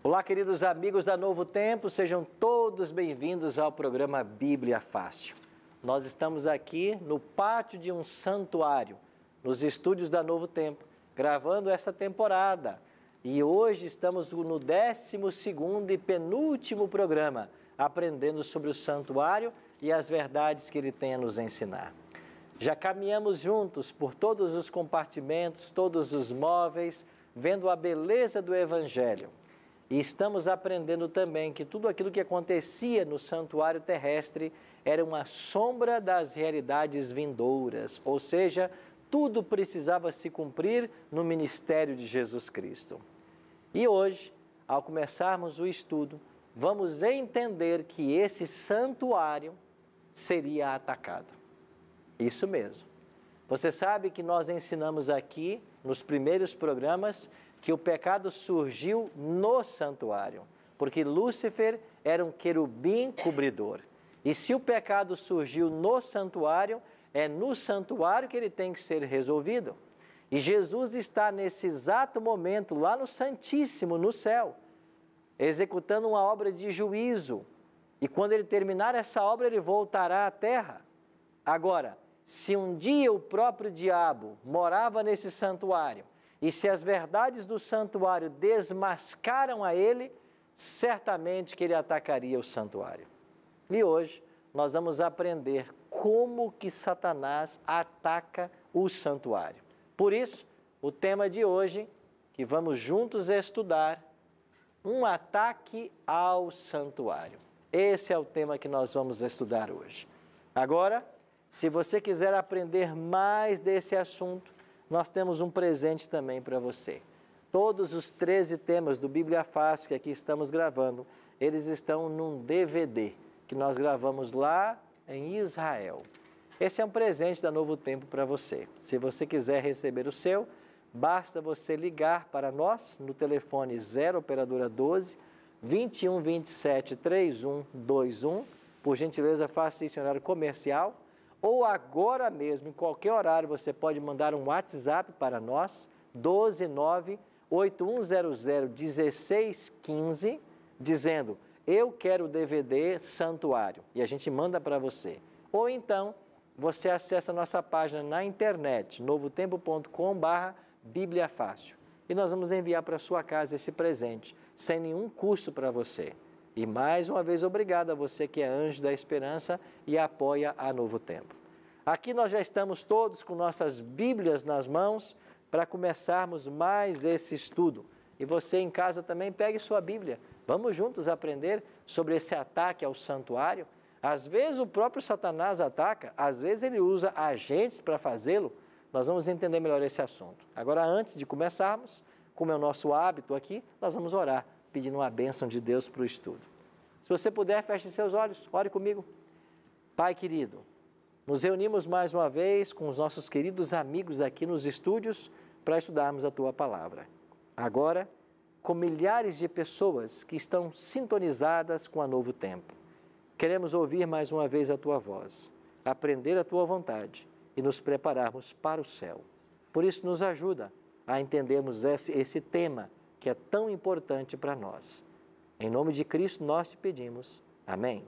Olá, queridos amigos da Novo Tempo, sejam todos bem-vindos ao programa Bíblia Fácil. Nós estamos aqui no pátio de um santuário, nos estúdios da Novo Tempo, gravando essa temporada. E hoje estamos no 12º e penúltimo programa, aprendendo sobre o santuário e as verdades que ele tem a nos ensinar. Já caminhamos juntos por todos os compartimentos, todos os móveis, vendo a beleza do Evangelho. E estamos aprendendo também que tudo aquilo que acontecia no santuário terrestre era uma sombra das realidades vindouras, ou seja, tudo precisava se cumprir no ministério de Jesus Cristo. E hoje, ao começarmos o estudo, vamos entender que esse santuário seria atacado. Isso mesmo. Você sabe que nós ensinamos aqui, nos primeiros programas, que o pecado surgiu no santuário, porque Lúcifer era um querubim cobridor. E se o pecado surgiu no santuário, é no santuário que ele tem que ser resolvido. E Jesus está nesse exato momento lá no Santíssimo, no céu, executando uma obra de juízo. E quando ele terminar essa obra, ele voltará à terra. Agora, se um dia o próprio diabo morava nesse santuário, e se as verdades do santuário desmascaram a ele, certamente que ele atacaria o santuário. E hoje nós vamos aprender como que Satanás ataca o santuário. Por isso, o tema de hoje, que vamos juntos estudar, um ataque ao santuário. Esse é o tema que nós vamos estudar hoje. Agora, se você quiser aprender mais desse assunto, nós temos um presente também para você. Todos os 13 temas do Bíblia Fácil que aqui estamos gravando, eles estão num DVD que nós gravamos lá em Israel. Esse é um presente da Novo Tempo para você. Se você quiser receber o seu, basta você ligar para nós no telefone 0 operadora 12 21 27 3121. Por gentileza, faça isso em horário comercial. Ou agora mesmo, em qualquer horário, você pode mandar um WhatsApp para nós, 129-8100-1615, dizendo, eu quero o DVD Santuário, e a gente manda para você. Ou então, você acessa a nossa página na internet, novotempo.com/Bíblia Fácil, e nós vamos enviar para a sua casa esse presente, sem nenhum custo para você. E mais uma vez, obrigado a você que é anjo da esperança e apoia a Novo Tempo. Aqui nós já estamos todos com nossas Bíblias nas mãos para começarmos mais esse estudo. E você em casa também pegue sua Bíblia. Vamos juntos aprender sobre esse ataque ao santuário. Às vezes o próprio Satanás ataca, às vezes ele usa agentes para fazê-lo. Nós vamos entender melhor esse assunto. Agora, antes de começarmos, como é o nosso hábito aqui, nós vamos orar, pedindo uma bênção de Deus para o estudo. Se você puder, feche seus olhos, ore comigo. Pai querido, nos reunimos mais uma vez com os nossos queridos amigos aqui nos estúdios para estudarmos a Tua Palavra. Agora, com milhares de pessoas que estão sintonizadas com a Novo Tempo, queremos ouvir mais uma vez a Tua voz, aprender a Tua vontade e nos prepararmos para o céu. Por isso, nos ajuda a entendermos esse tema que é tão importante para nós. Em nome de Cristo nós te pedimos. Amém.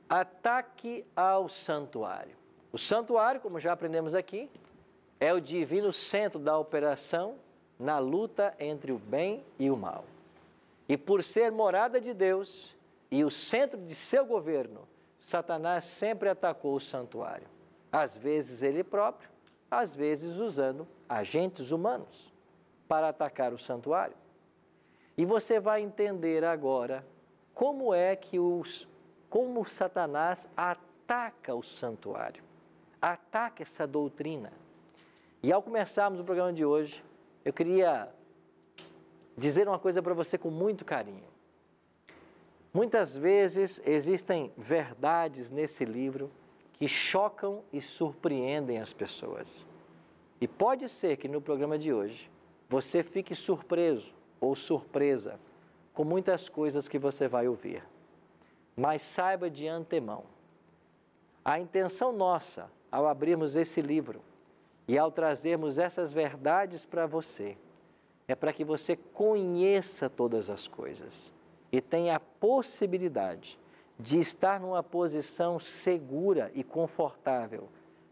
Ataque ao santuário. O santuário, como já aprendemos aqui, é o divino centro da operação na luta entre o bem e o mal. E por ser morada de Deus e o centro de seu governo, Satanás sempre atacou o santuário. Às vezes ele próprio, às vezes usando agentes humanos para atacar o santuário. E você vai entender agora como é que como Satanás ataca o santuário, ataca essa doutrina. E ao começarmos o programa de hoje, eu queria dizer uma coisa para você com muito carinho. Muitas vezes existem verdades nesse livro que chocam e surpreendem as pessoas. E pode ser que no programa de hoje você fique surpreso ou surpresa com muitas coisas que você vai ouvir. Mas saiba de antemão, a intenção nossa ao abrirmos esse livro e ao trazermos essas verdades para você, é para que você conheça todas as coisas e tenha a possibilidade de estar numa posição segura e confortável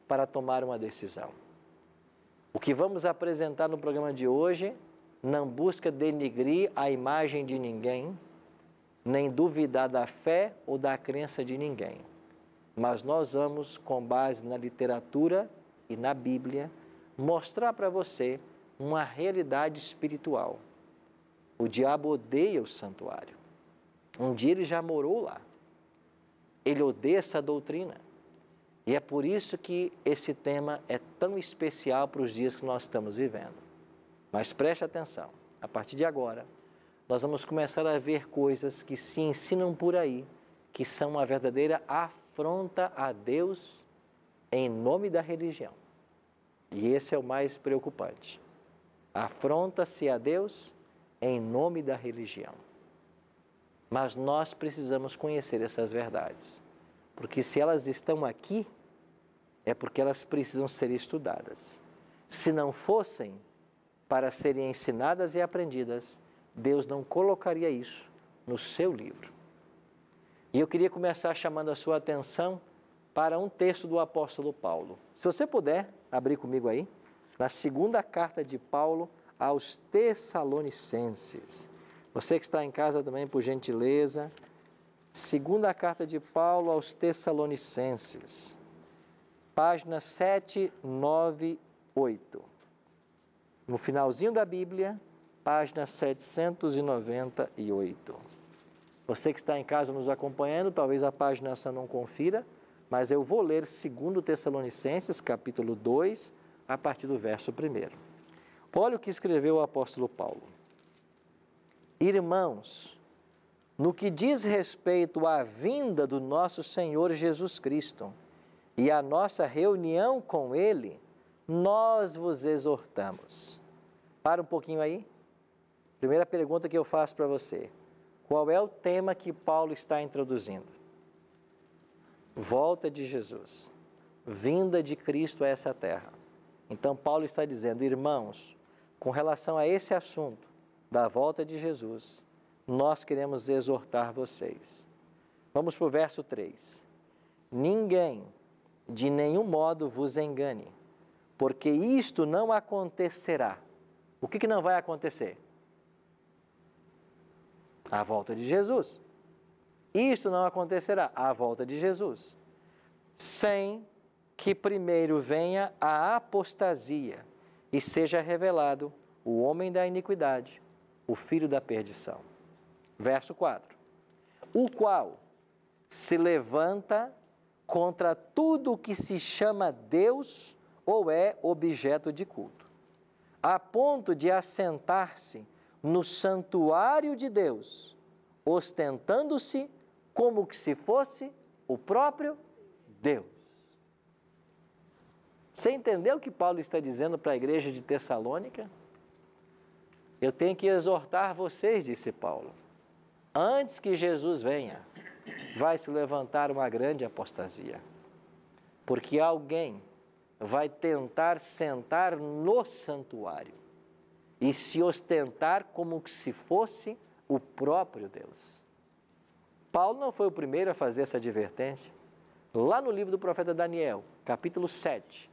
para tomar uma decisão. O que vamos apresentar no programa de hoje não busca denigrir a imagem de ninguém, nem duvidar da fé ou da crença de ninguém. Mas nós vamos, com base na literatura e na Bíblia, mostrar para você uma realidade espiritual. O diabo odeia o santuário. Um dia ele já morou lá. Ele odeia essa doutrina. E é por isso que esse tema é tão especial para os dias que nós estamos vivendo. Mas preste atenção, a partir de agora, nós vamos começar a ver coisas que se ensinam por aí, que são uma verdadeira afronta a Deus em nome da religião. E esse é o mais preocupante. Afronta-se a Deus em nome da religião. Mas nós precisamos conhecer essas verdades, porque se elas estão aqui, é porque elas precisam ser estudadas. Se não fossem para serem ensinadas e aprendidas, Deus não colocaria isso no seu livro. E eu queria começar chamando a sua atenção para um texto do apóstolo Paulo. Se você puder, abrir comigo aí, na segunda carta de Paulo aos Tessalonicenses. Você que está em casa também, por gentileza, segunda carta de Paulo aos Tessalonicenses, página 798. No finalzinho da Bíblia, página 798. Você que está em casa nos acompanhando, talvez a página essa não confira, mas eu vou ler 2 Tessalonicenses, capítulo 2, a partir do verso 1. Olha o que escreveu o apóstolo Paulo. Irmãos, no que diz respeito à vinda do nosso Senhor Jesus Cristo e à nossa reunião com Ele, nós vos exortamos. Para um pouquinho aí. Primeira pergunta que eu faço para você. Qual é o tema que Paulo está introduzindo? Volta de Jesus. Vinda de Cristo a essa terra. Então Paulo está dizendo, irmãos, com relação a esse assunto da volta de Jesus, nós queremos exortar vocês. Vamos para o verso 3. Ninguém de nenhum modo vos engane, porque isto não acontecerá. O que não vai acontecer? A volta de Jesus. Isto não acontecerá, a volta de Jesus, sem que primeiro venha a apostasia e seja revelado o homem da iniquidade, o filho da perdição. Verso 4. O qual se levanta contra tudo o que se chama Deus ou é objeto de culto, a ponto de assentar-se no santuário de Deus, ostentando-se como que se fosse o próprio Deus. Você entendeu o que Paulo está dizendo para a igreja de Tessalônica? Eu tenho que exortar vocês, disse Paulo. Antes que Jesus venha, vai se levantar uma grande apostasia. Porque alguém vai tentar sentar no santuário e se ostentar como se fosse o próprio Deus. Paulo não foi o primeiro a fazer essa advertência. Lá no livro do profeta Daniel, capítulo 7,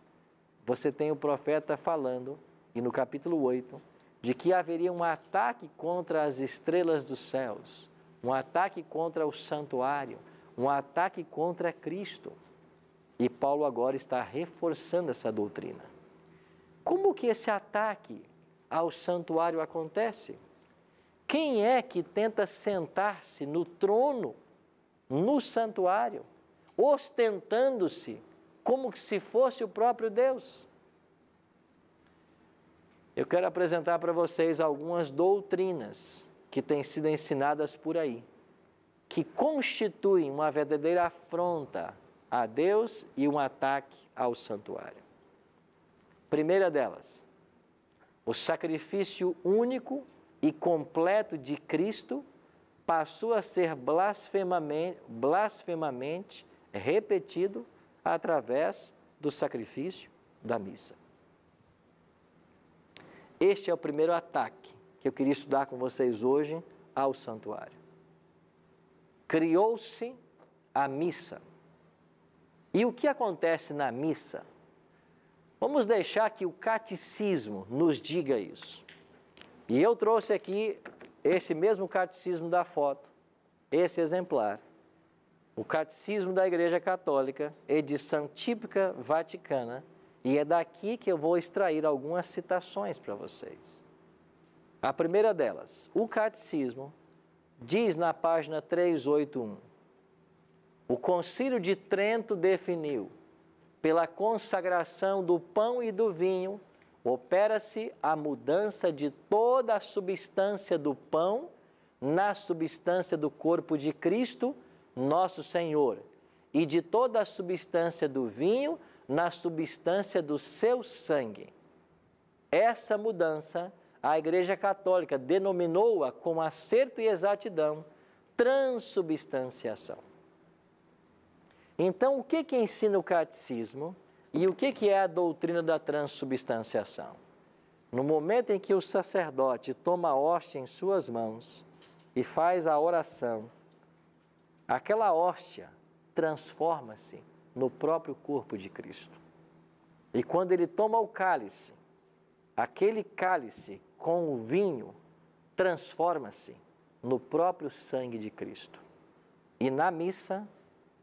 você tem o profeta falando, e no capítulo 8, de que haveria um ataque contra as estrelas dos céus, um ataque contra o santuário, um ataque contra Cristo. E Paulo agora está reforçando essa doutrina. Como que esse ataque ao santuário acontece? Quem é que tenta sentar-se no trono, no santuário, ostentando-se como se fosse o próprio Deus? Eu quero apresentar para vocês algumas doutrinas que têm sido ensinadas por aí. que constituem uma verdadeira afronta a Deus e um ataque ao santuário. Primeira delas, o sacrifício único e completo de Cristo passou a ser blasfemamente repetido através do sacrifício da missa. Este é o primeiro ataque que eu queria estudar com vocês hoje ao santuário. Criou-se a missa. E o que acontece na missa? Vamos deixar que o catecismo nos diga isso. E eu trouxe aqui esse mesmo catecismo da foto, esse exemplar. O Catecismo da Igreja Católica, edição típica vaticana, e é daqui que eu vou extrair algumas citações para vocês. A primeira delas, o Catecismo diz na página 381, o Concílio de Trento definiu, pela consagração do pão e do vinho, opera-se a mudança de toda a substância do pão na substância do corpo de Cristo, nosso Senhor, e de toda a substância do vinho na substância do seu sangue. Essa mudança, a Igreja Católica denominou-a com acerto e exatidão transubstanciação. Então, o que ensina o catecismo e o que é a doutrina da transubstanciação? No momento em que o sacerdote toma a hóstia em suas mãos e faz a oração, aquela hóstia transforma-se no próprio corpo de Cristo. E quando ele toma o cálice, aquele cálice com o vinho transforma-se no próprio sangue de Cristo. E na missa,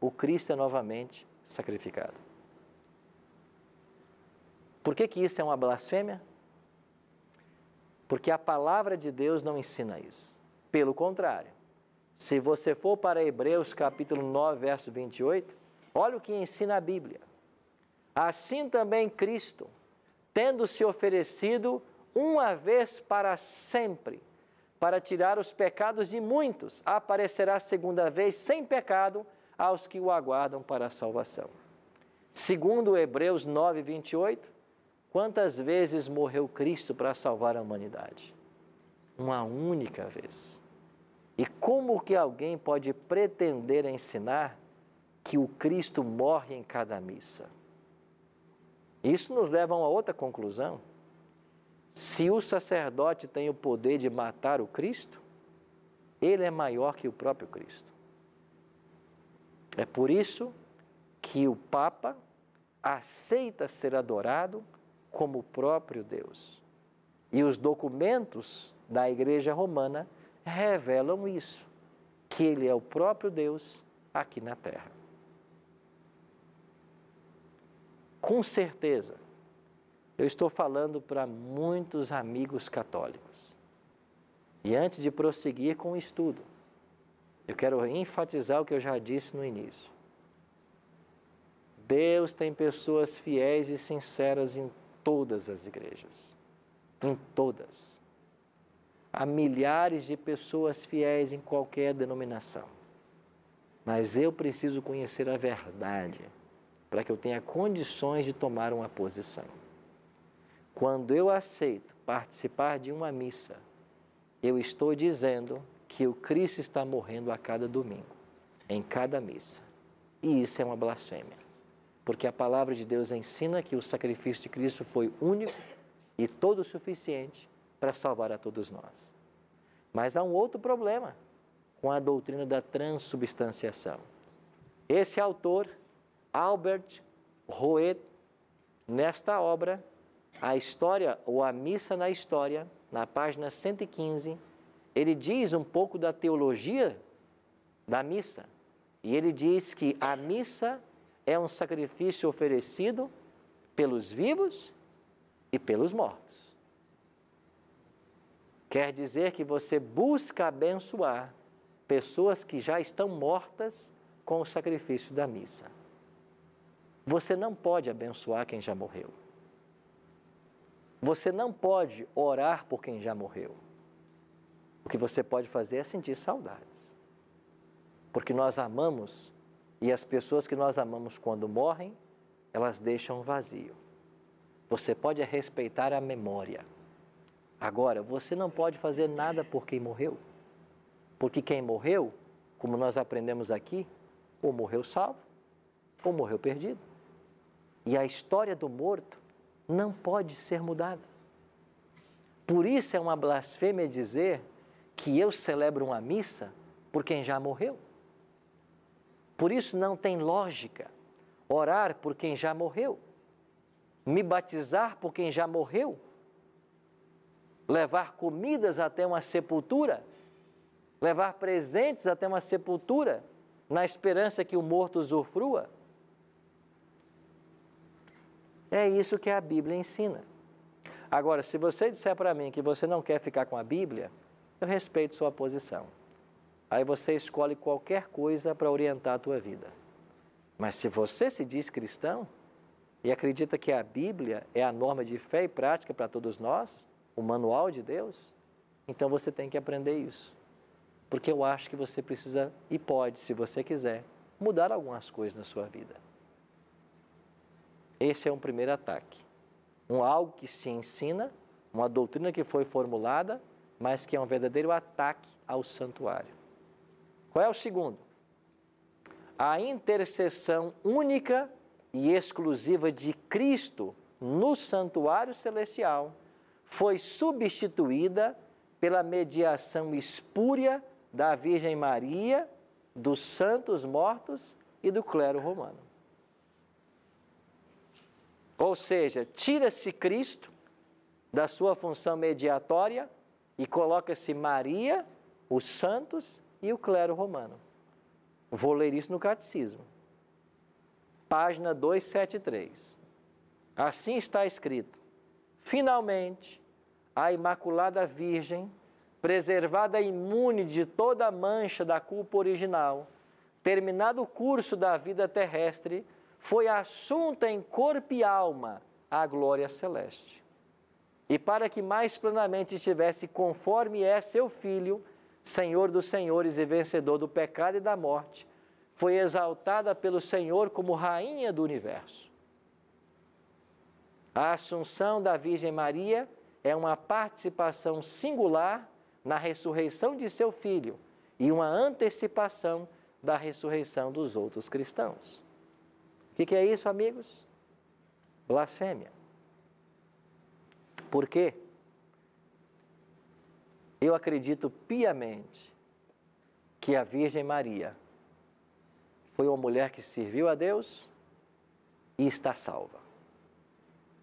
o Cristo é novamente sacrificado. Por que isso é uma blasfêmia? Porque a palavra de Deus não ensina isso. Pelo contrário, se você for para Hebreus capítulo 9, verso 28, olha o que ensina a Bíblia. Assim também Cristo, tendo se oferecido uma vez para sempre, para tirar os pecados de muitos, aparecerá segunda vez sem pecado aos que o aguardam para a salvação. Segundo Hebreus 9, 28, quantas vezes morreu Cristo para salvar a humanidade? Uma única vez. E como que alguém pode pretender ensinar que o Cristo morre em cada missa? Isso nos leva a uma outra conclusão. Se o sacerdote tem o poder de matar o Cristo, ele é maior que o próprio Cristo. É por isso que o Papa aceita ser adorado como o próprio Deus. E os documentos da Igreja Romana revelam isso, que ele é o próprio Deus aqui na Terra. Com certeza, eu estou falando para muitos amigos católicos. E antes de prosseguir com o estudo, eu quero enfatizar o que eu já disse no início. Deus tem pessoas fiéis e sinceras em todas as igrejas. Em todas. Há milhares de pessoas fiéis em qualquer denominação. Mas eu preciso conhecer a verdade para que eu tenha condições de tomar uma posição. Quando eu aceito participar de uma missa, eu estou dizendo que o Cristo está morrendo a cada domingo, em cada missa. E isso é uma blasfêmia, porque a palavra de Deus ensina que o sacrifício de Cristo foi único e todo suficiente para salvar a todos nós. Mas há um outro problema com a doutrina da transubstanciação. Esse autor, Albert Roet, nesta obra, A História ou A Missa na História, na página 115, ele diz um pouco da teologia da missa. E ele diz que a missa é um sacrifício oferecido pelos vivos e pelos mortos. Quer dizer que você busca abençoar pessoas que já estão mortas com o sacrifício da missa. Você não pode abençoar quem já morreu. Você não pode orar por quem já morreu. O que você pode fazer é sentir saudades. porque nós amamos e as pessoas que nós amamos quando morrem, elas deixam um vazio. Você pode respeitar a memória. Agora, você não pode fazer nada por quem morreu. Porque quem morreu, como nós aprendemos aqui, ou morreu salvo, ou morreu perdido. E a história do morto não pode ser mudada. Por isso é uma blasfêmia dizer que eu celebro uma missa por quem já morreu. Por isso não tem lógica orar por quem já morreu, me batizar por quem já morreu, levar comidas até uma sepultura, levar presentes até uma sepultura, na esperança que o morto usufrua. É isso que a Bíblia ensina. Agora, se você disser para mim que você não quer ficar com a Bíblia, eu respeito sua posição. Aí você escolhe qualquer coisa para orientar a tua vida. Mas se você se diz cristão e acredita que a Bíblia é a norma de fé e prática para todos nós, o manual de Deus, então você tem que aprender isso. Porque eu acho que você precisa e pode, se você quiser, mudar algumas coisas na sua vida. Esse é um primeiro ataque. Algo que se ensina, uma doutrina que foi formulada, mas que é um verdadeiro ataque ao santuário. Qual é o segundo? A intercessão única e exclusiva de Cristo no santuário celestial foi substituída pela mediação espúria da Virgem Maria, dos santos mortos e do clero romano. Ou seja, tira-se Cristo da sua função mediatória e coloca-se Maria, os santos e o clero romano. Vou ler isso no Catecismo. Página 273. Assim está escrito: finalmente, a Imaculada Virgem, preservada imune de toda a mancha da culpa original, terminado o curso da vida terrestre, foi assunta em corpo e alma à glória celeste. E para que mais plenamente estivesse conforme é seu Filho, Senhor dos senhores e vencedor do pecado e da morte, foi exaltada pelo Senhor como Rainha do Universo. A Assunção da Virgem Maria é uma participação singular na ressurreição de seu Filho e uma antecipação da ressurreição dos outros cristãos. O que é isso, amigos? Blasfêmia. Por quê? Eu acredito piamente que a Virgem Maria foi uma mulher que serviu a Deus e está salva.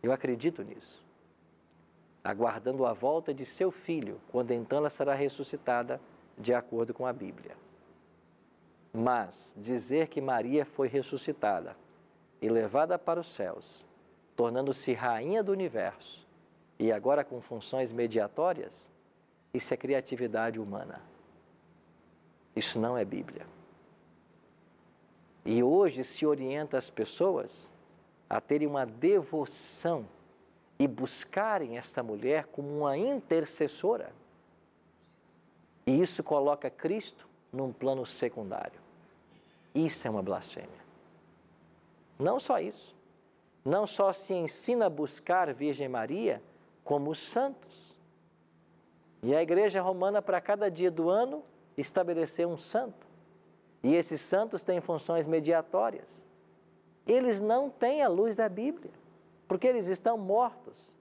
Eu acredito nisso. Aguardando a volta de seu Filho, quando então ela será ressuscitada de acordo com a Bíblia. Mas dizer que Maria foi ressuscitada e levada para os céus, tornando-se rainha do universo, e agora com funções mediatórias, isso é criatividade humana. Isso não é Bíblia. E hoje se orienta as pessoas a terem uma devoção e buscarem esta mulher como uma intercessora. E isso coloca Cristo num plano secundário. Isso é uma blasfêmia. Não só isso. Não só se ensina a buscar a Virgem Maria como os santos. E a Igreja Romana, para cada dia do ano, estabeleceu um santo. E esses santos têm funções mediatórias. Eles não têm a luz da Bíblia, porque eles estão mortos.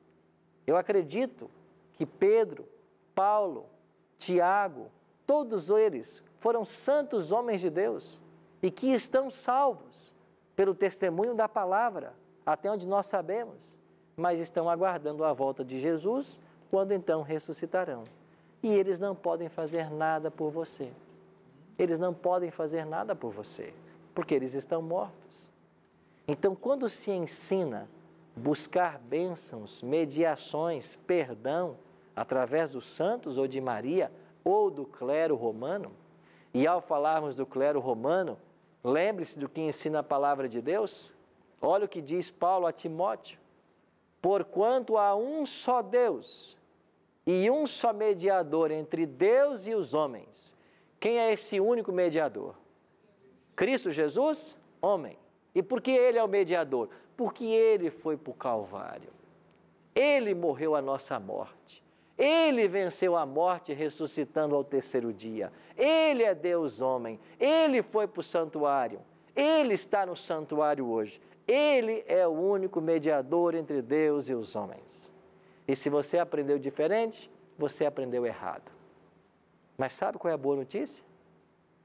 Eu acredito que Pedro, Paulo, Tiago, todos eles foram santos homens de Deus e que estão salvos pelo testemunho da palavra, até onde nós sabemos, mas estão aguardando a volta de Jesus, quando então ressuscitarão. E eles não podem fazer nada por você. Eles não podem fazer nada por você, porque eles estão mortos. Então, quando se ensina buscar bênçãos, mediações, perdão, através dos santos ou de Maria ou do clero romano, e ao falarmos do clero romano, lembre-se do que ensina a palavra de Deus. Olha o que diz Paulo a Timóteo: porquanto há um só Deus e um só mediador entre Deus e os homens. Quem é esse único mediador? Cristo Jesus, homem. E por que ele é o mediador? Porque ele foi para o Calvário. Ele morreu a nossa morte. Ele venceu a morte ressuscitando ao terceiro dia. Ele é Deus homem. Ele foi para o santuário. Ele está no santuário hoje. Ele é o único mediador entre Deus e os homens. E se você aprendeu diferente, você aprendeu errado. Mas sabe qual é a boa notícia?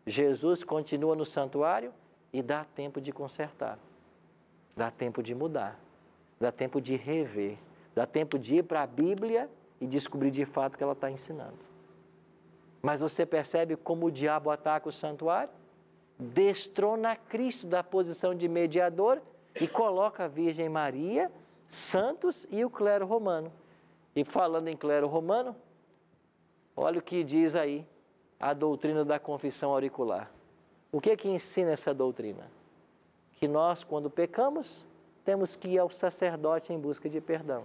Jesus continua no santuário e dá tempo de consertar. Dá tempo de mudar. Dá tempo de rever. Dá tempo de ir para a Bíblia e descobrir de fato o que ela está ensinando. Mas você percebe como o diabo ataca o santuário? Destrona Cristo da posição de mediador e coloca a Virgem Maria, santos e o clero romano. E falando em clero romano, olha o que diz aí a doutrina da confissão auricular. O que é que ensina essa doutrina? Que nós, quando pecamos, temos que ir ao sacerdote em busca de perdão.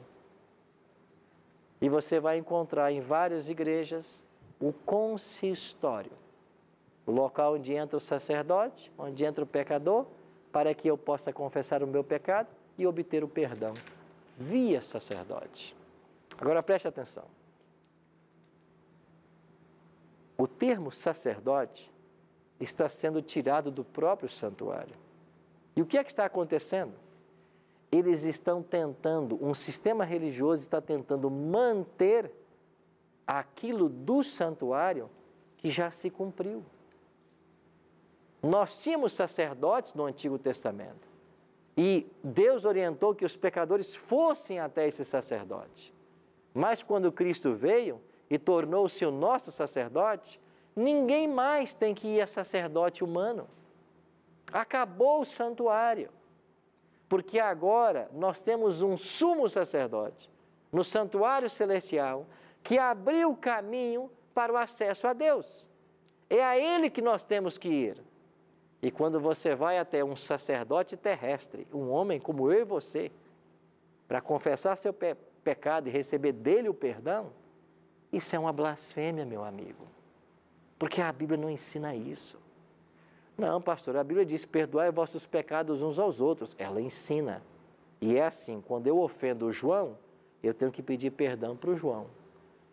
E você vai encontrar em várias igrejas o consistório, o local onde entra o sacerdote, onde entra o pecador, para que eu possa confessar o meu pecado e obter o perdão via sacerdote. Agora preste atenção. O termo sacerdote está sendo tirado do próprio santuário. E o que é que está acontecendo? Eles estão tentando, um sistema religioso está tentando manter aquilo do santuário que já se cumpriu. Nós tínhamos sacerdotes no Antigo Testamento e Deus orientou que os pecadores fossem até esse sacerdote. Mas quando Cristo veio e tornou-se o nosso sacerdote, ninguém mais tem que ir a sacerdote humano. Acabou o santuário. Porque agora nós temos um sumo sacerdote no santuário celestial que abriu o caminho para o acesso a Deus. É a Ele que nós temos que ir. E quando você vai até um sacerdote terrestre, um homem como eu e você, para confessar seu pecado e receber dele o perdão, isso é uma blasfêmia, meu amigo. Porque a Bíblia não ensina isso. Não, pastor, a Bíblia diz, perdoai vossos pecados uns aos outros. Ela ensina. E é assim, quando eu ofendo o João, eu tenho que pedir perdão para o João.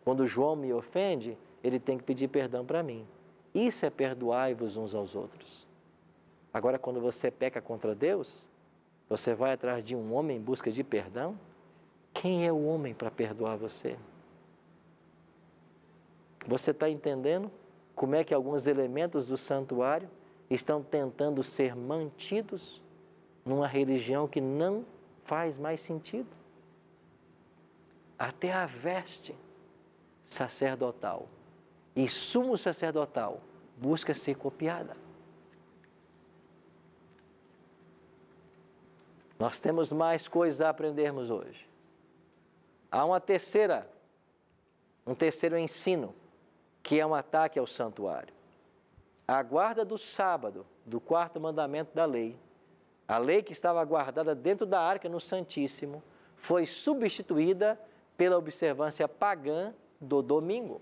Quando o João me ofende, ele tem que pedir perdão para mim. Isso é perdoai-vos uns aos outros. Agora, quando você peca contra Deus, você vai atrás de um homem em busca de perdão? Quem é o homem para perdoar você? Você está entendendo como é que alguns elementos do santuário estão tentando ser mantidos numa religião que não faz mais sentido? Até a veste sacerdotal e sumo sacerdotal busca ser copiada. Nós temos mais coisas a aprendermos hoje. Há um terceiro ensino, que é um ataque ao santuário. A guarda do sábado, do quarto mandamento da lei, a lei que estava guardada dentro da arca no Santíssimo, foi substituída pela observância pagã do domingo.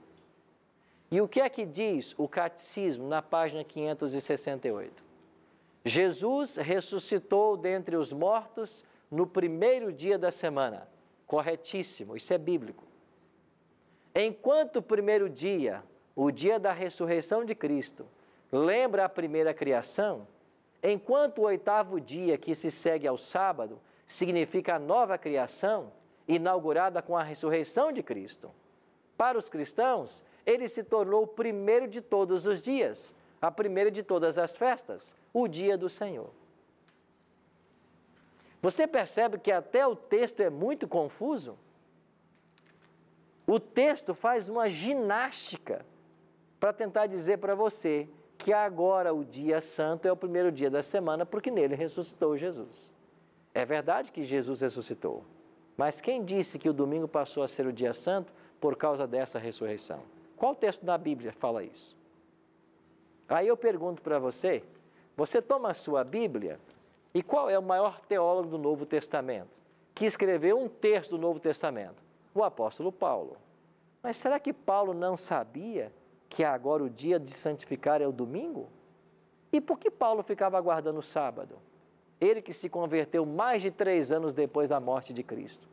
E o que é que diz o Catecismo na página 568? Jesus ressuscitou dentre os mortos no primeiro dia da semana. Corretíssimo, isso é bíblico. Enquanto o primeiro dia, o dia da ressurreição de Cristo, lembra a primeira criação, enquanto o oitavo dia, que se segue ao sábado, significa a nova criação, inaugurada com a ressurreição de Cristo. Para os cristãos, ele se tornou o primeiro de todos os dias, a primeira de todas as festas, o dia do Senhor. Você percebe que até o texto é muito confuso? O texto faz uma ginástica para tentar dizer para você que agora o dia santo é o primeiro dia da semana, porque nele ressuscitou Jesus. É verdade que Jesus ressuscitou, mas quem disse que o domingo passou a ser o dia santo por causa dessa ressurreição? Qual texto da Bíblia fala isso? Aí eu pergunto para você, você toma a sua Bíblia e qual é o maior teólogo do Novo Testamento, que escreveu um terço do Novo Testamento? O apóstolo Paulo. Mas será que Paulo não sabia que agora o dia de santificar é o domingo? E por que Paulo ficava aguardando o sábado? Ele que se converteu mais de 3 anos depois da morte de Cristo.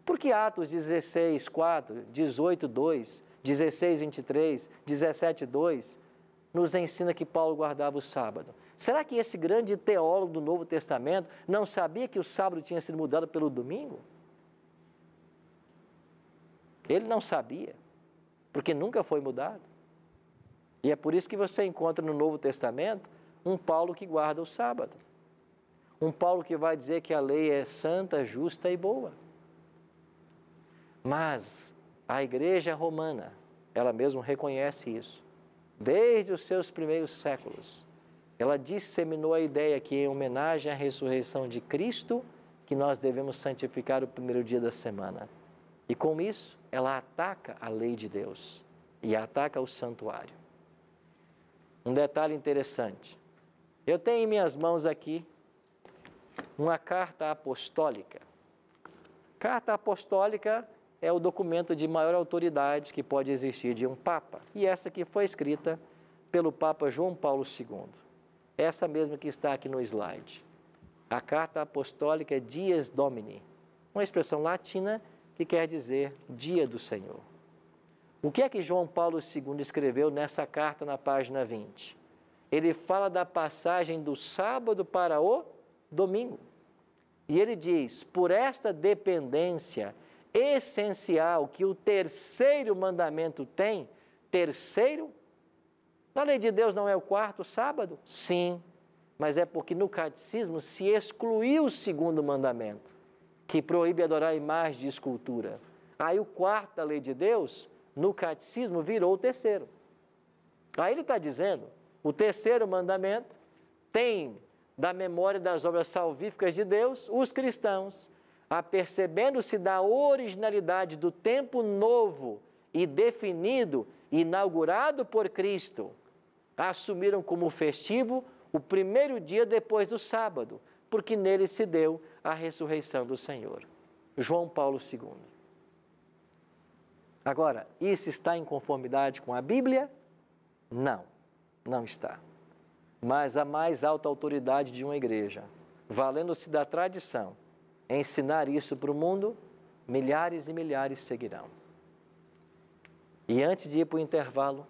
Por que Atos 16, 4, 18, 2, 16, 23, 17, 2 nos ensina que Paulo guardava o sábado? Será que esse grande teólogo do Novo Testamento não sabia que o sábado tinha sido mudado pelo domingo? Ele não sabia, porque nunca foi mudado. E é por isso que você encontra no Novo Testamento um Paulo que guarda o sábado. Um Paulo que vai dizer que a lei é santa, justa e boa. Mas a igreja romana, ela mesma reconhece isso. Desde os seus primeiros séculos, ela disseminou a ideia que, em homenagem à ressurreição de Cristo, que nós devemos santificar o primeiro dia da semana. E com isso, ela ataca a lei de Deus e ataca o santuário. Um detalhe interessante. Eu tenho em minhas mãos aqui uma carta apostólica. Carta apostólica é o documento de maior autoridade que pode existir de um Papa. E essa aqui foi escrita pelo Papa João Paulo II. Essa mesma que está aqui no slide. A carta apostólica é Dies Domini, uma expressão latina que quer dizer dia do Senhor. O que é que João Paulo II escreveu nessa carta na página 20? Ele fala da passagem do sábado para o domingo. E ele diz, por esta dependência essencial que o terceiro mandamento tem, terceiro? Na lei de Deus não é o quarto sábado? Sim, mas é porque no catecismo se excluiu o segundo mandamento, que proíbe adorar imagens de escultura. Aí o quarto da lei de Deus, no catecismo, virou o terceiro. Aí ele está dizendo, o terceiro mandamento tem da memória das obras salvíficas de Deus, os cristãos, apercebendo-se da originalidade do tempo novo e definido, inaugurado por Cristo, assumiram como festivo o primeiro dia depois do sábado, porque nele se deu a ressurreição do Senhor. João Paulo II. Agora, isso está em conformidade com a Bíblia? Não, não está. Mas a mais alta autoridade de uma igreja, valendo-se da tradição, ensinar isso para o mundo, milhares e milhares seguirão. E antes de ir para o intervalo,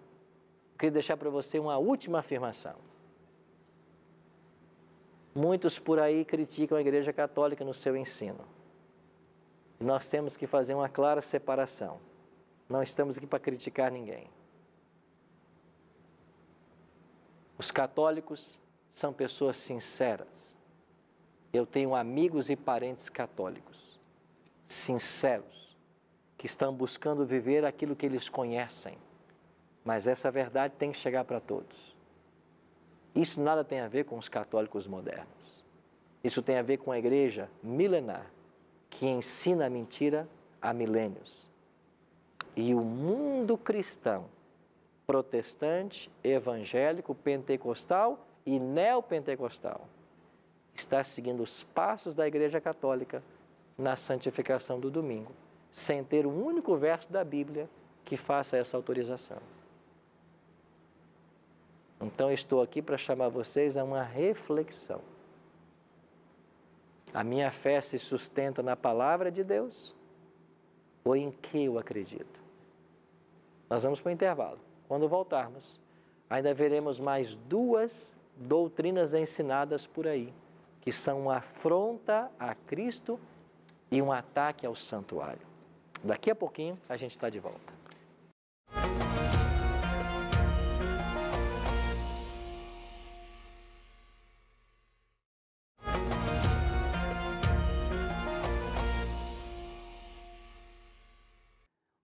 queria deixar para você uma última afirmação. Muitos por aí criticam a Igreja Católica no seu ensino. E nós temos que fazer uma clara separação. Não estamos aqui para criticar ninguém. Os católicos são pessoas sinceras. Eu tenho amigos e parentes católicos, sinceros, que estão buscando viver aquilo que eles conhecem. Mas essa verdade tem que chegar para todos. Isso nada tem a ver com os católicos modernos. Isso tem a ver com a igreja milenar, que ensina a mentira há milênios. E o mundo cristão, protestante, evangélico, pentecostal e neopentecostal, está seguindo os passos da Igreja Católica na santificação do domingo, sem ter um único verso da Bíblia que faça essa autorização. Então, estou aqui para chamar vocês a uma reflexão. A minha fé se sustenta na palavra de Deus ou em que eu acredito? Nós vamos para o intervalo. Quando voltarmos, ainda veremos mais 2 doutrinas ensinadas por aí, que são uma afronta a Cristo e um ataque ao santuário. Daqui a pouquinho a gente está de volta.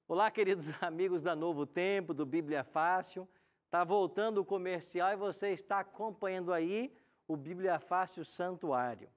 Olá, queridos amigos da Novo Tempo, do Bíblia Fácil. Está voltando o comercial e você está acompanhando aí o Bíblia Fácil Santuário.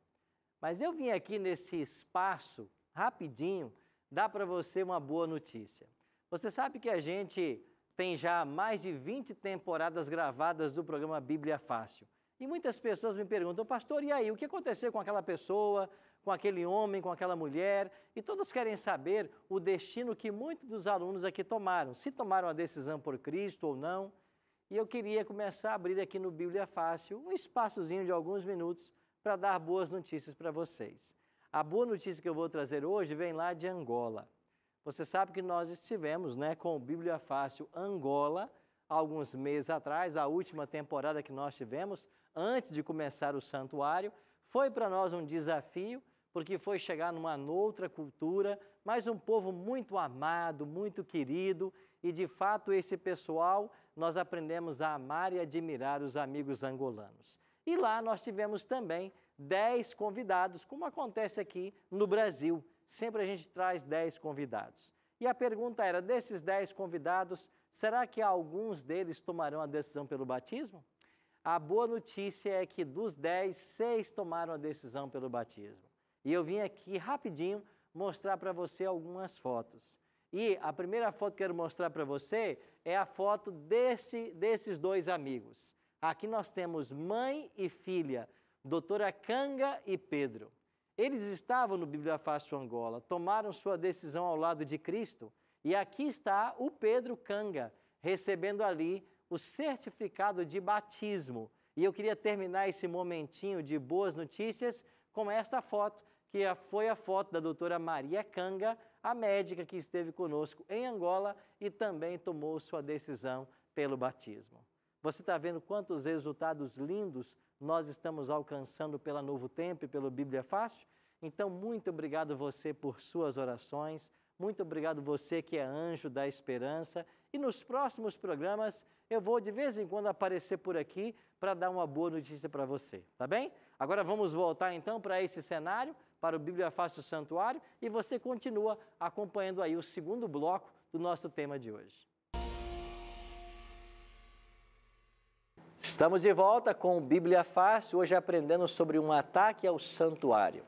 Mas eu vim aqui nesse espaço, rapidinho, dar para você uma boa notícia. Você sabe que a gente tem já mais de 20 temporadas gravadas do programa Bíblia Fácil. E muitas pessoas me perguntam, pastor, e aí, o que aconteceu com aquela pessoa, com aquele homem, com aquela mulher? E todos querem saber o destino que muitos dos alunos aqui tomaram, se tomaram a decisão por Cristo ou não. e eu queria começar a abrir aqui no Bíblia Fácil um espaçozinho de alguns minutos para dar boas notícias para vocês. A boa notícia que eu vou trazer hoje vem lá de Angola. Você sabe que nós estivemos, com o Bíblia Fácil Angola há alguns meses atrás, a última temporada que nós tivemos, antes de começar o santuário, foi para nós um desafio, porque foi chegar numa outra cultura, mas um povo muito amado, muito querido, e de fato esse pessoal nós aprendemos a amar e admirar os amigos angolanos. E lá nós tivemos também 10 convidados, como acontece aqui no Brasil. Sempre a gente traz 10 convidados. E a pergunta era, desses 10 convidados, será que alguns deles tomarão a decisão pelo batismo? A boa notícia é que dos 10, 6 tomaram a decisão pelo batismo. E eu vim aqui rapidinho mostrar para você algumas fotos. E a primeira foto que eu quero mostrar para você é a foto desses 2 amigos. Aqui nós temos mãe e filha, doutora Kanga e Pedro. Eles estavam no Bíblia Fácil Angola, tomaram sua decisão ao lado de Cristo e aqui está o Pedro Kanga, recebendo ali o certificado de batismo. E eu queria terminar esse momentinho de boas notícias com esta foto, que foi a foto da doutora Maria Kanga, a médica que esteve conosco em Angola e também tomou sua decisão pelo batismo. Você está vendo quantos resultados lindos nós estamos alcançando pela Novo Tempo e pelo Bíblia Fácil? Então, muito obrigado você por suas orações, muito obrigado você que é anjo da esperança. E nos próximos programas eu vou de vez em quando aparecer por aqui para dar uma boa notícia para você, tá bem? Agora vamos voltar então para esse cenário, para o Bíblia Fácil Santuário, e você continua acompanhando aí o segundo bloco do nosso tema de hoje. Estamos de volta com o Bíblia Fácil, hoje aprendendo sobre um ataque ao santuário.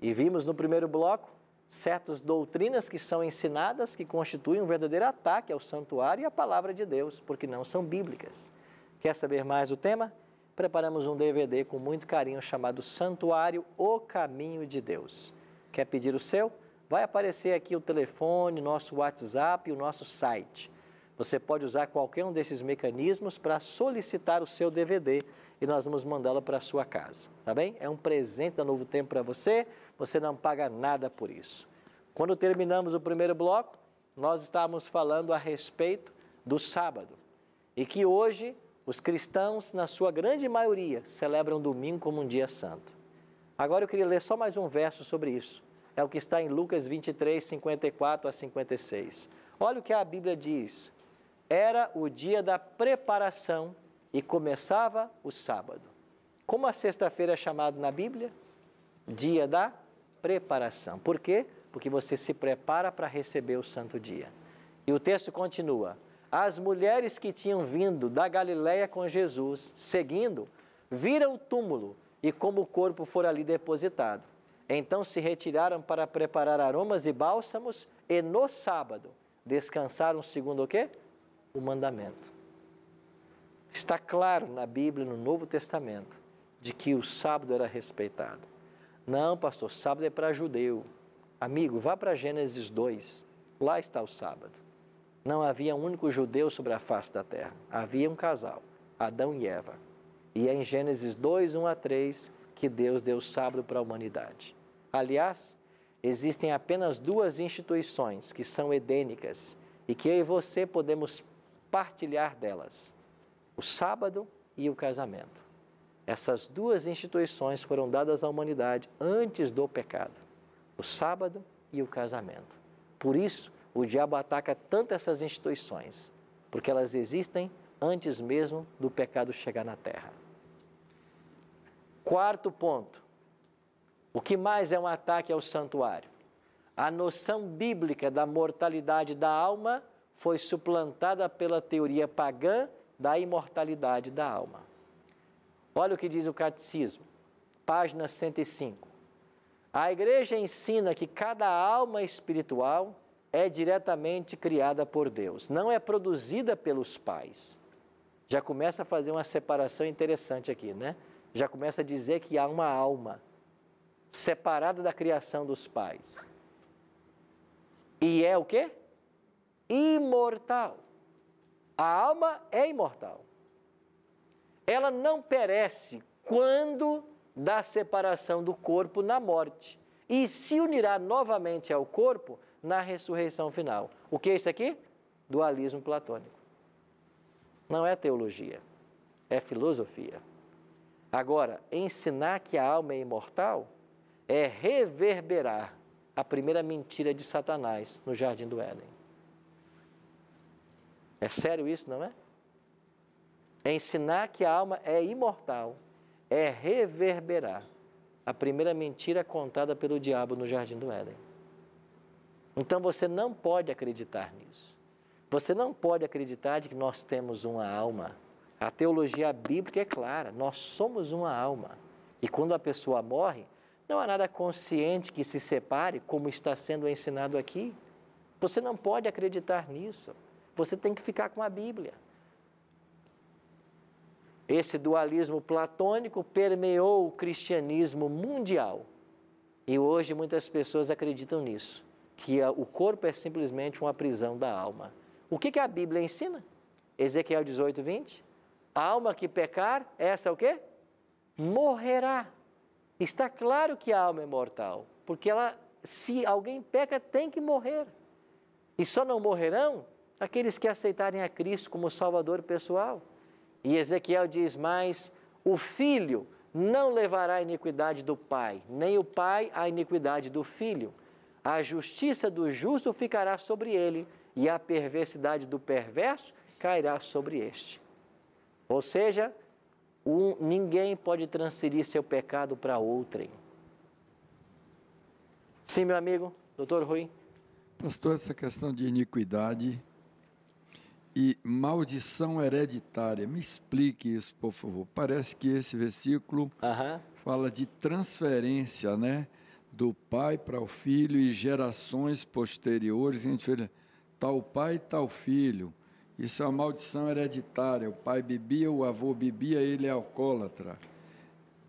E vimos no primeiro bloco certas doutrinas que são ensinadas que constituem um verdadeiro ataque ao santuário e à palavra de Deus, porque não são bíblicas. Quer saber mais do tema? Preparamos um DVD com muito carinho chamado Santuário, o Caminho de Deus. Quer pedir o seu? Vai aparecer aqui o telefone, nosso WhatsApp e o nosso site. Você pode usar qualquer um desses mecanismos para solicitar o seu DVD e nós vamos mandá-lo para a sua casa, tá bem? É um presente da Novo Tempo para você, você não paga nada por isso. Quando terminamos o primeiro bloco, nós estávamos falando a respeito do sábado e que hoje os cristãos, na sua grande maioria, celebram o domingo como um dia santo. Agora eu queria ler só mais um verso sobre isso. É o que está em Lucas 23, 54 a 56. Olha o que a Bíblia diz. Era o dia da preparação e começava o sábado. Como a sexta-feira é chamada na Bíblia? Dia da preparação. Por quê? Porque você se prepara para receber o santo dia. E o texto continua. As mulheres que tinham vindo da Galiléia com Jesus, seguindo, viram o túmulo e como o corpo fora ali depositado. Então se retiraram para preparar aromas e bálsamos e no sábado descansaram segundo o quê? O mandamento. Está claro na Bíblia, no Novo Testamento, de que o sábado era respeitado. Não, pastor, sábado é para judeu. Amigo, vá para Gênesis 2, lá está o sábado. Não havia um único judeu sobre a face da terra. Havia um casal, Adão e Eva. E é em Gênesis 2, 1 a 3, que Deus deu o sábado para a humanidade. Aliás, existem apenas 2 instituições que são edênicas e que eu e você podemos partilhar delas. O sábado e o casamento. Essas 2 instituições foram dadas à humanidade antes do pecado. O sábado e o casamento. Por isso, o diabo ataca tanto essas instituições, porque elas existem antes mesmo do pecado chegar na terra. Quarto ponto. O que mais é um ataque ao santuário? A noção bíblica da mortalidade da alma foi suplantada pela teoria pagã da imortalidade da alma. Olha o que diz o Catecismo, página 105. A Igreja ensina que cada alma espiritual é diretamente criada por Deus, não é produzida pelos pais. Já começa a fazer uma separação interessante aqui, né? Já começa a dizer que há uma alma separada da criação dos pais. E é o quê? Imortal. A alma é imortal. Ela não perece quando da separação do corpo na morte e se unirá novamente ao corpo na ressurreição final. O que é isso aqui? Dualismo platônico. Não é teologia, é filosofia. Agora, ensinar que a alma é imortal é reverberar a primeira mentira de Satanás no Jardim do Éden. É sério isso, não é? Ensinar que a alma é imortal é reverberar a primeira mentira contada pelo diabo no Jardim do Éden. Então você não pode acreditar nisso. Você não pode acreditar de que nós temos uma alma. A teologia bíblica é clara, nós somos uma alma. E quando a pessoa morre, não há nada consciente que se separe, como está sendo ensinado aqui. Você não pode acreditar nisso. Você tem que ficar com a Bíblia. Esse dualismo platônico permeou o cristianismo mundial. E hoje muitas pessoas acreditam nisso, que o corpo é simplesmente uma prisão da alma. O que a Bíblia ensina? Ezequiel 18, 20. A alma que pecar, essa o quê? Morrerá. Está claro que a alma é mortal, porque se alguém peca, tem que morrer. E só não morrerão aqueles que aceitarem a Cristo como Salvador pessoal. E Ezequiel diz mais, o filho não levará a iniquidade do pai, nem o pai a iniquidade do filho. A justiça do justo ficará sobre ele, e a perversidade do perverso cairá sobre este. Ou seja, ninguém pode transferir seu pecado para outrem. Sim, meu amigo, doutor Rui. Pastor, essa questão de iniquidade e maldição hereditária, me explique isso, por favor. Parece que esse versículo fala de transferência, né? Do pai para o filho e gerações posteriores. A gente fala, tal pai, tal filho. Isso é uma maldição hereditária. O pai bebia, o avô bebia, ele é alcoólatra.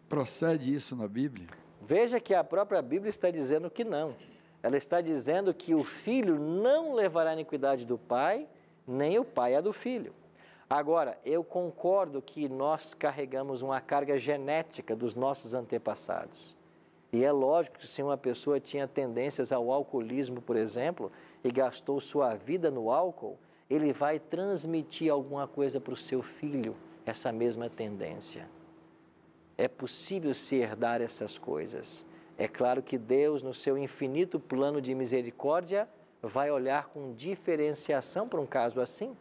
Procede isso na Bíblia? Veja que a própria Bíblia está dizendo que não. Ela está dizendo que o filho não levará a iniquidade do pai, nem o pai a do filho. Agora, eu concordo que nós carregamos uma carga genética dos nossos antepassados. E é lógico que se uma pessoa tinha tendências ao alcoolismo, por exemplo, e gastou sua vida no álcool, ele vai transmitir alguma coisa para o seu filho, essa mesma tendência. É possível se herdar essas coisas. É claro que Deus, no seu infinito plano de misericórdia, vai olhar com diferenciação para um caso assim.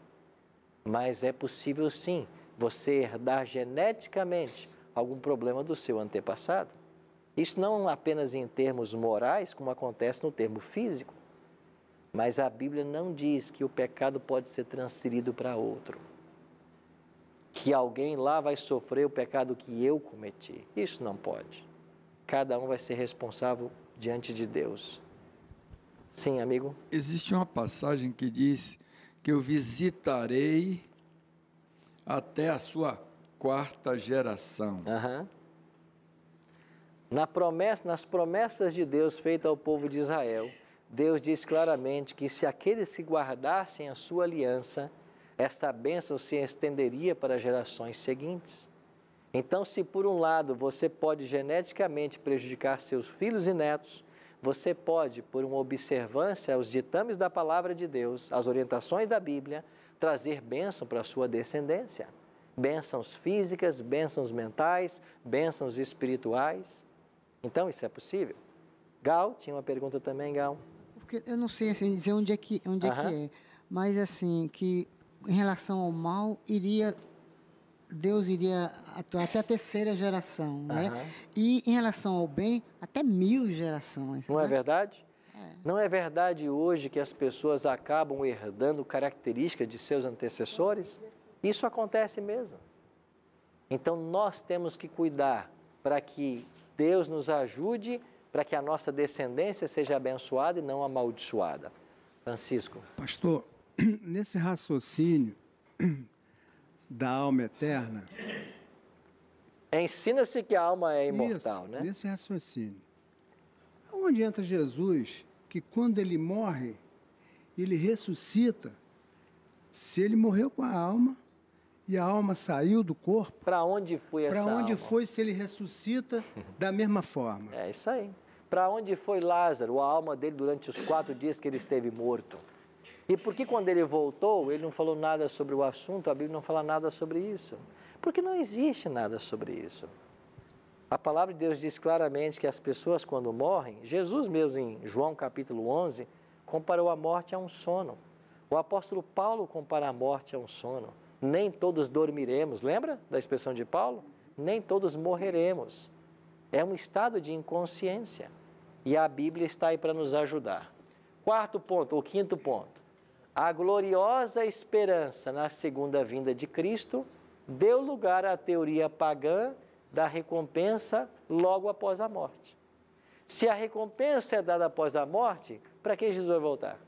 Mas é possível sim, você herdar geneticamente algum problema do seu antepassado. Isso não apenas em termos morais, como acontece no termo físico, mas a Bíblia não diz que o pecado pode ser transferido para outro. Que alguém lá vai sofrer o pecado que eu cometi. Isso não pode. Cada um vai ser responsável diante de Deus. Sim, amigo? Existe uma passagem que diz que eu visitarei até a sua quarta geração. Nas promessas de Deus feitas ao povo de Israel, Deus diz claramente que se aqueles que guardassem a sua aliança, esta bênção se estenderia para gerações seguintes. Então, se por um lado você pode geneticamente prejudicar seus filhos e netos, você pode, por uma observância aos ditames da palavra de Deus, às orientações da Bíblia, trazer bênção para a sua descendência. Bênçãos físicas, bênçãos mentais, bênçãos espirituais. Então, isso é possível. Gal, tinha uma pergunta também, Gal. Porque eu não sei assim, dizer onde é que é, mas assim, que em relação ao mal, Deus iria até a terceira geração, né? E em relação ao bem, até 1000 gerações. Não né? é verdade? Não é verdade hoje que as pessoas acabam herdando características de seus antecessores? Isso acontece mesmo. Então, nós temos que cuidar para que Deus nos ajude, para que a nossa descendência seja abençoada e não amaldiçoada. Francisco. Pastor, nesse raciocínio da alma eterna... Ensina-se que a alma é imortal, né? Nesse raciocínio. Onde entra Jesus, que quando ele morre, ele ressuscita Se ele morreu com a alma e a alma saiu do corpo, para onde foi essa alma? Para onde foi se ele ressuscita da mesma forma? É isso aí. Para onde foi Lázaro, a alma dele, durante os 4 dias que ele esteve morto? E por que quando ele voltou, ele não falou nada sobre o assunto, a Bíblia não fala nada sobre isso? Porque não existe nada sobre isso. A palavra de Deus diz claramente que as pessoas quando morrem, Jesus mesmo em João capítulo 11, comparou a morte a um sono. O apóstolo Paulo compara a morte a um sono. Nem todos dormiremos, lembra da expressão de Paulo? Nem todos morreremos. É um estado de inconsciência. E a Bíblia está aí para nos ajudar. 4º ponto, ou 5º ponto. A gloriosa esperança na segunda vinda de Cristo deu lugar à teoria pagã da recompensa logo após a morte. Se a recompensa é dada após a morte, para que Jesus vai voltar?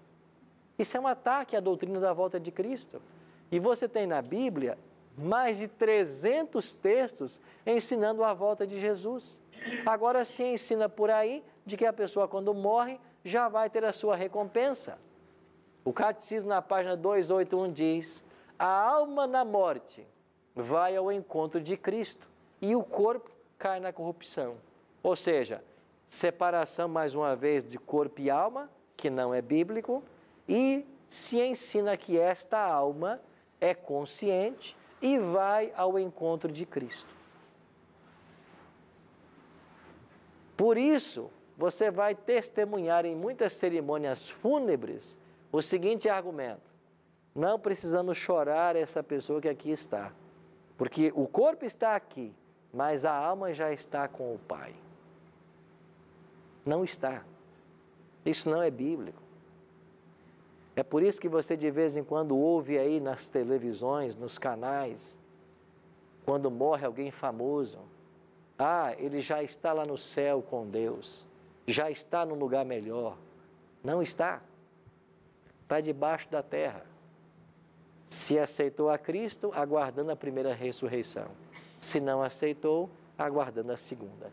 Isso é um ataque à doutrina da volta de Cristo. E você tem na Bíblia mais de 300 textos ensinando a volta de Jesus. Agora se ensina por aí de que a pessoa quando morre já vai ter a sua recompensa. O Catecismo na página 281 diz: a alma na morte vai ao encontro de Cristo e o corpo cai na corrupção. Ou seja, separação mais uma vez de corpo e alma, que não é bíblico, e se ensina que esta alma é consciente e vai ao encontro de Cristo. Por isso, você vai testemunhar em muitas cerimônias fúnebres o seguinte argumento: não precisamos chorar essa pessoa que aqui está, porque o corpo está aqui, mas a alma já está com o Pai. Não está. Isso não é bíblico. É por isso que você de vez em quando ouve aí nas televisões, nos canais, quando morre alguém famoso, ele já está lá no céu com Deus, já está num lugar melhor. Não está. Está debaixo da terra. Se aceitou a Cristo, aguardando a primeira ressurreição. Se não aceitou, aguardando a segunda.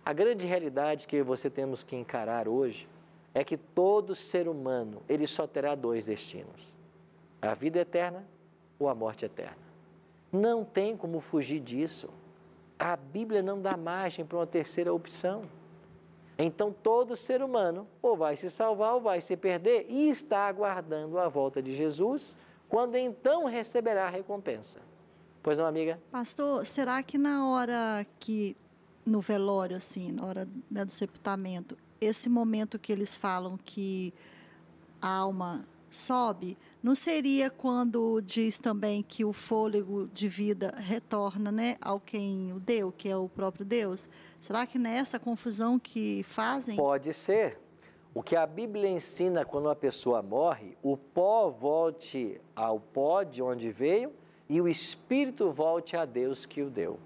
A grande realidade que você temos que encarar hoje é que todo ser humano, ele só terá 2 destinos: a vida eterna ou a morte eterna. Não tem como fugir disso. A Bíblia não dá margem para uma terceira opção. Então, todo ser humano ou vai se salvar ou vai se perder e está aguardando a volta de Jesus, quando então receberá a recompensa. Pois não, amiga? Pastor, será que na hora que, no velório, assim, na hora, né, do sepultamento, esse momento que eles falam que a alma sobe, não seria quando diz também que o fôlego de vida retorna, né, ao quem o deu, que é o próprio Deus? Será que nessa confusão que fazem? Pode ser. O que a Bíblia ensina quando uma pessoa morre, o pó volte ao pó de onde veio e o espírito volte a Deus que o deu.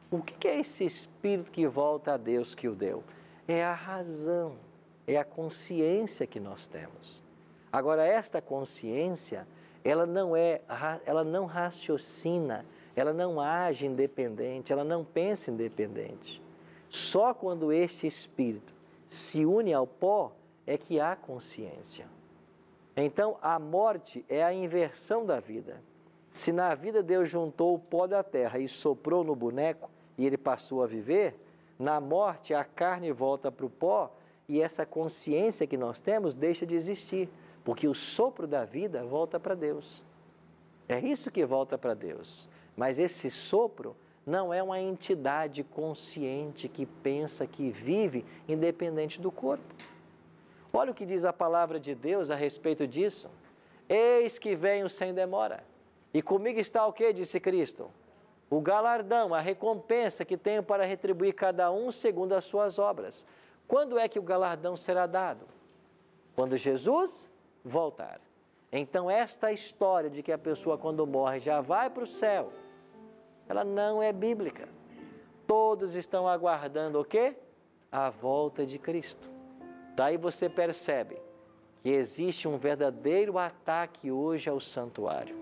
O que é esse espírito que volta a Deus que o deu? É a razão, é a consciência que nós temos. Agora, esta consciência, ela não raciocina, ela não age independente, ela não pensa independente. Só quando este espírito se une ao pó é que há consciência. Então, a morte é a inversão da vida. Se na vida Deus juntou o pó da terra e soprou no boneco e ele passou a viver, na morte a carne volta para o pó e essa consciência que nós temos deixa de existir. Porque o sopro da vida volta para Deus. É isso que volta para Deus. Mas esse sopro não é uma entidade consciente que pensa, que vive independente do corpo. Olha o que diz a palavra de Deus a respeito disso. Eis que venho sem demora. E comigo está o que? Disse Cristo. O galardão, a recompensa que tenho para retribuir cada um segundo as suas obras. Quando é que o galardão será dado? Quando Jesus voltar. Então, esta história de que a pessoa quando morre já vai para o céu, ela não é bíblica. Todos estão aguardando o quê? A volta de Cristo. Daí você percebe que existe um verdadeiro ataque hoje ao santuário.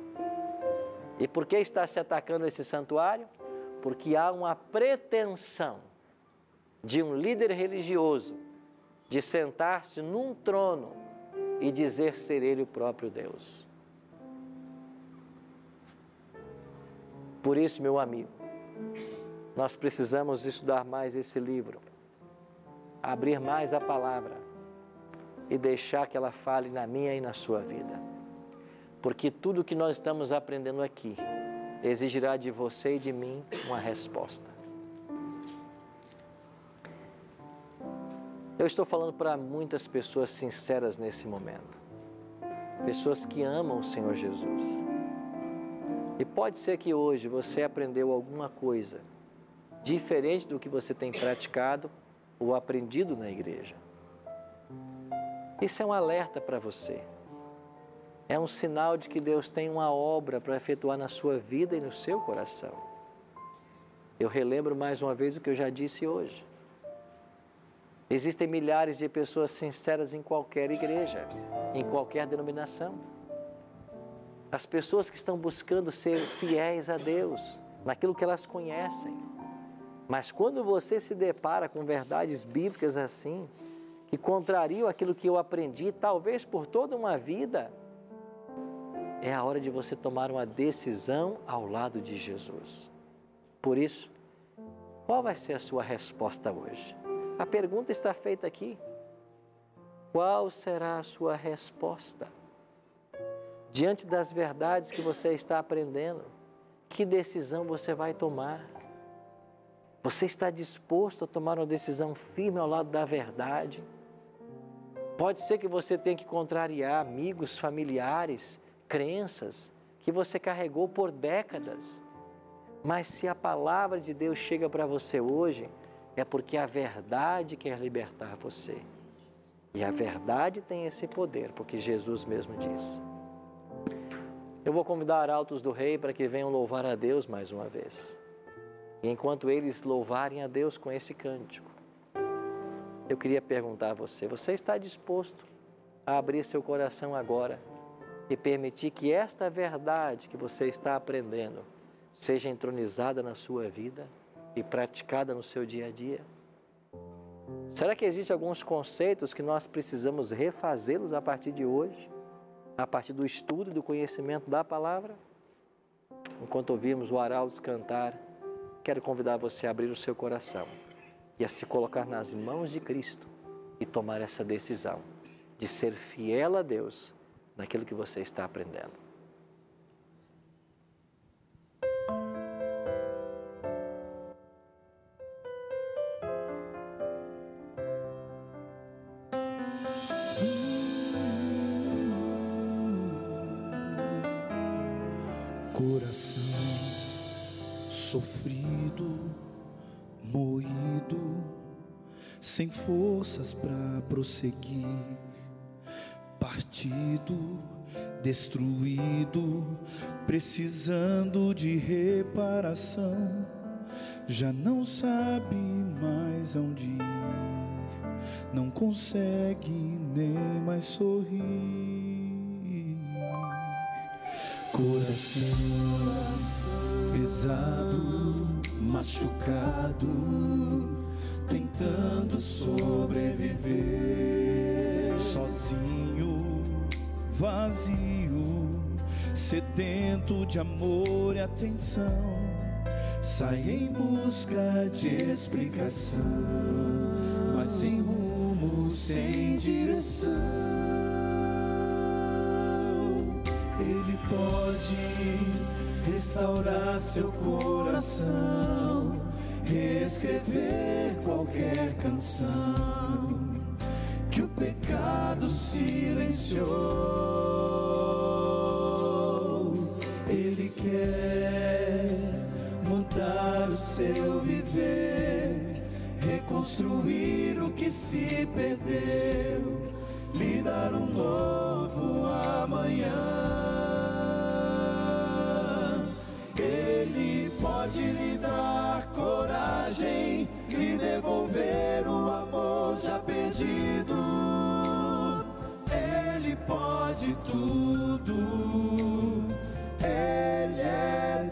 E por que está se atacando esse santuário? Porque há uma pretensão de um líder religioso de sentar-se num trono e dizer ser Ele o próprio Deus. Por isso, meu amigo, nós precisamos estudar mais esse livro, abrir mais a palavra e deixar que ela fale na minha e na sua vida. Porque tudo que nós estamos aprendendo aqui exigirá de você e de mim uma resposta. Eu estou falando para muitas pessoas sinceras nesse momento. Pessoas que amam o Senhor Jesus. E pode ser que hoje você aprendeu alguma coisa diferente do que você tem praticado ou aprendido na igreja. Isso é um alerta para você. É um sinal de que Deus tem uma obra para efetuar na sua vida e no seu coração. Eu relembro mais uma vez o que eu já disse hoje. Existem milhares de pessoas sinceras em qualquer igreja, em qualquer denominação. As pessoas que estão buscando ser fiéis a Deus, naquilo que elas conhecem. Mas quando você se depara com verdades bíblicas assim, que contrariam aquilo que eu aprendi, talvez por toda uma vida, é a hora de você tomar uma decisão ao lado de Jesus. Por isso, qual vai ser a sua resposta hoje? A pergunta está feita aqui. Qual será a sua resposta? Diante das verdades que você está aprendendo, que decisão você vai tomar? Você está disposto a tomar uma decisão firme ao lado da verdade? Pode ser que você tenha que contrariar amigos, familiares, crenças que você carregou por décadas. Mas se a palavra de Deus chega para você hoje, é porque a verdade quer libertar você. E a verdade tem esse poder, porque Jesus mesmo disse. Eu vou convidar arautos do rei para que venham louvar a Deus mais uma vez. E enquanto eles louvarem a Deus com esse cântico, eu queria perguntar a você, você está disposto a abrir seu coração agora e permitir que esta verdade que você está aprendendo seja entronizada na sua vida e praticada no seu dia a dia? Será que existem alguns conceitos que nós precisamos refazê-los a partir de hoje? A partir do estudo e do conhecimento da palavra? Enquanto ouvimos o arautos cantar, quero convidar você a abrir o seu coração e a se colocar nas mãos de Cristo e tomar essa decisão de ser fiel a Deus naquilo que você está aprendendo. Coração sofrido, moído, sem forças para prosseguir, partido, destruído, precisando de reparação, já não sabe mais aonde ir, não consegue nem mais sorrir. Coração pesado, machucado, tentando sobreviver, sozinho, vazio, sedento de amor e atenção, sai em busca de explicação, mas sem rumo, sem direção. Ele pode restaurar seu coração, reescrever qualquer canção que o pecado silenciou. Ele quer mudar o seu viver, reconstruir o que se perdeu, lhe dar um novo amanhã. Ele pode lhe dar coragem, lhe devolver o amor já perdido. Ele pode tudo, Ele é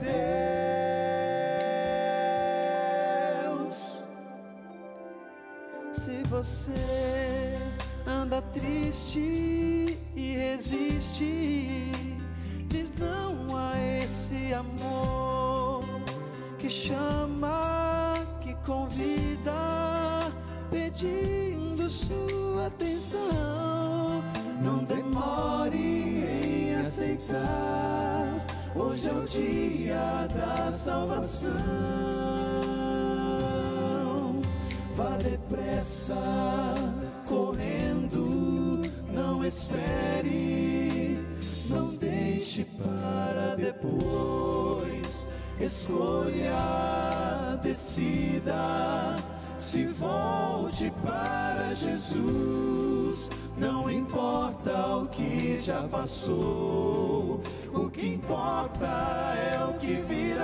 Deus. Se você anda triste e resiste. Diz não a esse amor que chama, que convida, pedindo sua atenção. Não demore em aceitar, hoje é o dia da salvação. Vá depressa, correndo, não espere, não deixe para depois. Escolha, decida, se volte para Jesus. Não importa o que já passou, o que importa é o que virá.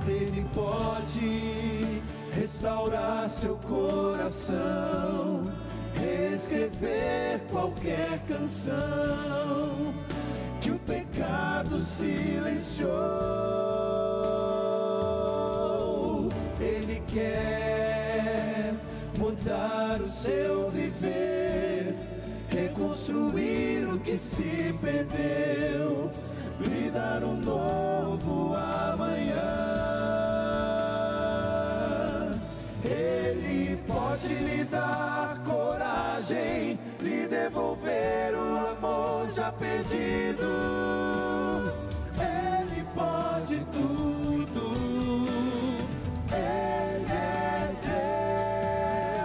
Ele pode restaurar seu coração, reescrever qualquer canção que o pecado silenciou. Ele quer mudar o seu viver, reconstruir o que se perdeu, lhe dar um novo amanhã. Ele pode lhe dar coragem, lhe devolver o amor já perdido. Ele pode tudo, Ele é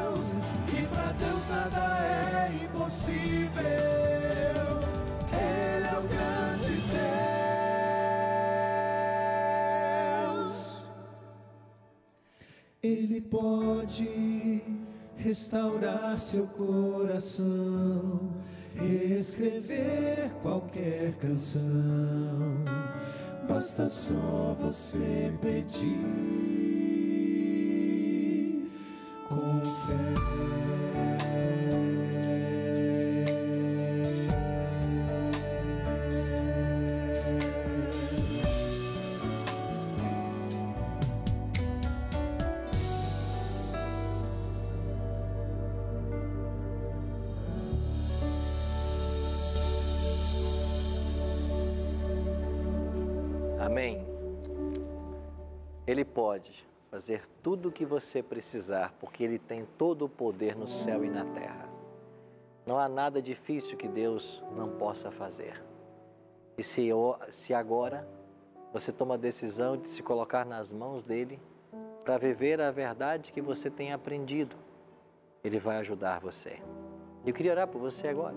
Deus, e para Deus nada é impossível. Ele é o grande Deus. Ele pode restaurar seu coração, reescrever qualquer canção. Basta só você pedir com fé. Amém. Ele pode fazer tudo o que você precisar, porque Ele tem todo o poder no céu e na terra. Não há nada difícil que Deus não possa fazer. E se agora você toma a decisão de se colocar nas mãos dEle para viver a verdade que você tem aprendido, Ele vai ajudar você. Eu queria orar por você agora.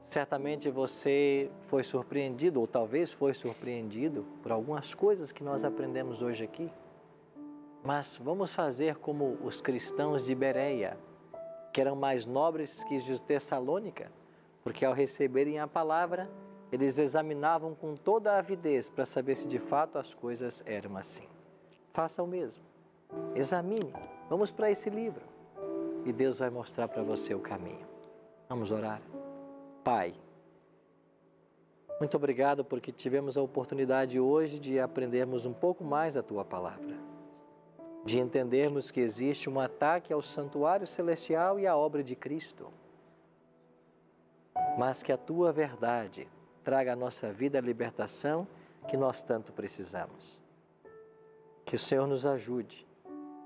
Certamente você foi surpreendido, ou talvez foi surpreendido por algumas coisas que nós aprendemos hoje aqui. Mas vamos fazer como os cristãos de Bereia, que eram mais nobres que os de Tessalônica, porque ao receberem a palavra, eles examinavam com toda a avidez para saber se de fato as coisas eram assim. Faça o mesmo. Examine. Vamos para esse livro. E Deus vai mostrar para você o caminho. Vamos orar. Pai, muito obrigado porque tivemos a oportunidade hoje de aprendermos um pouco mais a Tua palavra, de entendermos que existe um ataque ao santuário celestial e à obra de Cristo, mas que a Tua verdade traga à nossa vida a libertação que nós tanto precisamos. Que o Senhor nos ajude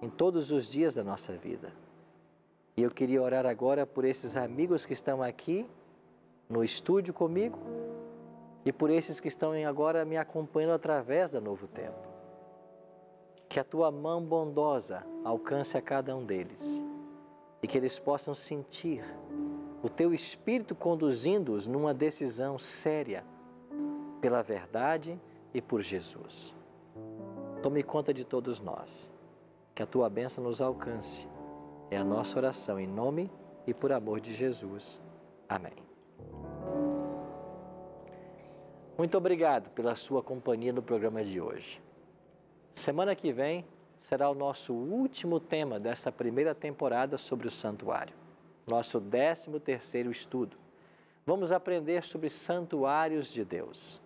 em todos os dias da nossa vida. E eu queria orar agora por esses amigos que estão aqui no estúdio comigo e por esses que estão agora me acompanhando através da Novo Tempo. Que a Tua mão bondosa alcance a cada um deles e que eles possam sentir o Teu Espírito conduzindo-os numa decisão séria pela verdade e por Jesus. Tome conta de todos nós. Que a Tua bênção nos alcance. É a nossa oração em nome e por amor de Jesus. Amém. Muito obrigado pela sua companhia no programa de hoje. Semana que vem será o nosso último tema dessa primeira temporada sobre o santuário, nosso 13º estudo. Vamos aprender sobre santuários de Deus.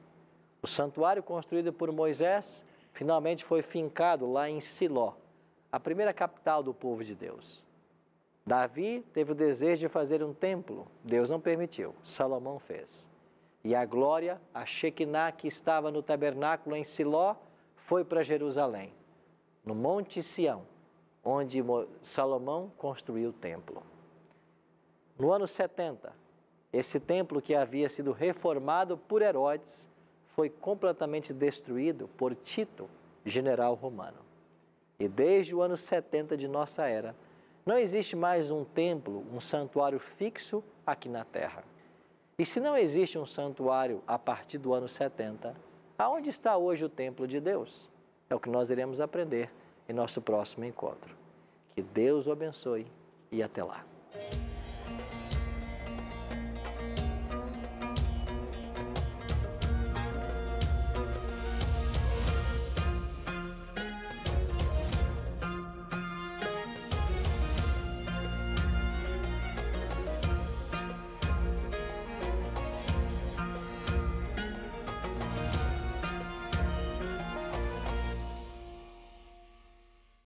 O santuário construído por Moisés finalmente foi fincado lá em Siló, a primeira capital do povo de Deus. Davi teve o desejo de fazer um templo, Deus não permitiu, Salomão fez. E a glória, a Shekinah que estava no tabernáculo em Siló, foi para Jerusalém, no Monte Sião, onde Salomão construiu o templo. No ano 70, esse templo que havia sido reformado por Herodes foi completamente destruído por Tito, general romano. E desde o ano 70 de nossa era, não existe mais um templo, um santuário fixo aqui na terra. E se não existe um santuário a partir do ano 70, aonde está hoje o templo de Deus? É o que nós iremos aprender em nosso próximo encontro. Que Deus o abençoe e até lá.